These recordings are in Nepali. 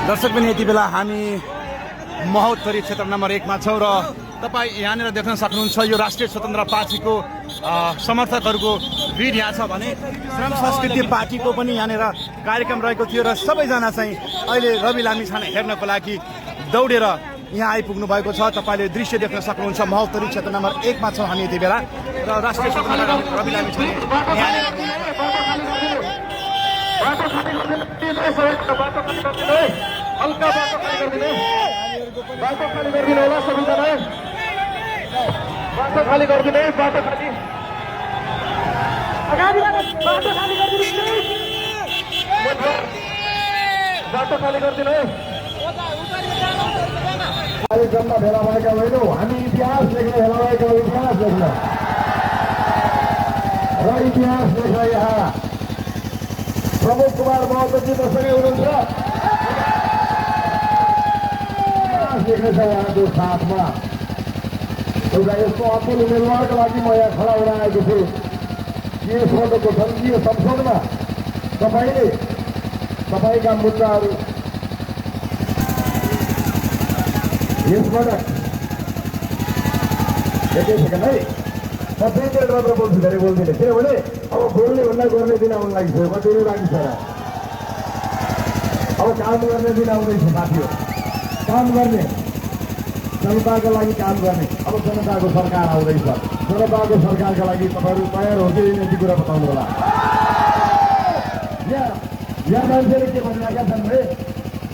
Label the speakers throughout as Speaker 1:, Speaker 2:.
Speaker 1: दर्शक पनि यति बेला हामी महोत्तरी क्षेत्र नम्बर 1 मा छौँ र तपाईँ यहाँनिर देख्न सक्नुहुन्छ यो राष्ट्रिय स्वतन्त्र पार्टीको समर्थकहरूको भिड यहाँ छ भने श्रम संस्कृति पार्टीको पनि यहाँनिर कार्यक्रम रहेको थियो र सबैजना चाहिँ अहिले रवि लामिछाने हेर्नको लागि दौडेर यहाँ आइपुग्नु भएको छ। तपाईँले दृश्य देख्न सक्नुहुन्छ महोत्तरी क्षेत्र नम्बर 1 मा छौँ हामी यति बेला र राष्ट्रिय स्वतन्त्र रवि लामिछाने
Speaker 2: हल्का बाटो खाली गरिदिनु होला सबैजना। बाटो खाली गरिदिनु बाटो खाली अगाडि बाटो खाली गरिदिनु बाटो खाली गरिदिनु। कार्यक्रममा भेला भएका होइनौ, हामी इतिहास लेख्न भेला भएका इतिहास लेख्न र इतिहास लेख्न यहाँ प्रमोद कुमार महतोजी मसँगै हुनुहुन्छ। लेख्ने छ उहाँको साथमा एउटा यस्तो असल उम्मेदवारको लागि म यहाँ खडा हुन आएको छु। यो सदनको संघीय संसदमा तपाईँले तपाईँका मुद्दाहरू यसबाट एकै सेकेन्ड है म 2 मिनट मात्र बोल्छु, धेरै बोल्दिनँ किनभने अब बोल्ने भन्दा गर्ने दिन आउनु लागिसक्यो। कतिले बाँकी छ अब काम गर्ने दिन आउँदैछ साथीहरू। काम गर्ने जनताको लागि काम गर्ने अब जनताको सरकार आउँदैछ। जनताको सरकारका लागि तपाईँहरू तयार हो कि यति कुरा बताउनु होला। यहाँ मान्छेले के भनिरहेका छन् भने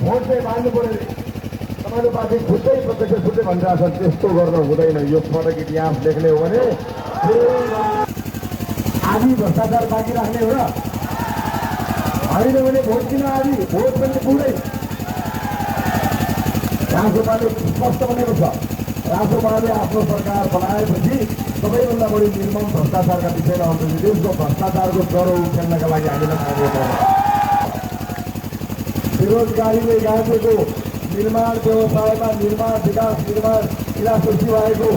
Speaker 2: भोट चाहिँ माग्नु पऱ्यो अरे तपाईँको पार्टी खुट्टै प्रत्यक्ष छुट्टै भनिरहेको छ। त्यस्तो गर्न हुँदैन। यो पटक इतिहास लेख्ने हो भने आदि भ्रष्टाचार बाँकी राख्ने हो र होइन भने भोट किन आदि भोट पनि पुरै राजोपाले स्पष्ट बनेको छ। राजोपाले आफ्नो सरकार बनाएपछि सबैभन्दा बढी निर्मम भ्रष्टाचारका विषयमा आउँछ। देशको भ्रष्टाचारको ज्वरो उखेल्नका लागि हामीलाई कार्य गर्नु। बेरोजगारीले गाँसेको निर्माण व्यवसायमा निर्माण विकास निर्माण इलासृष्टि भएको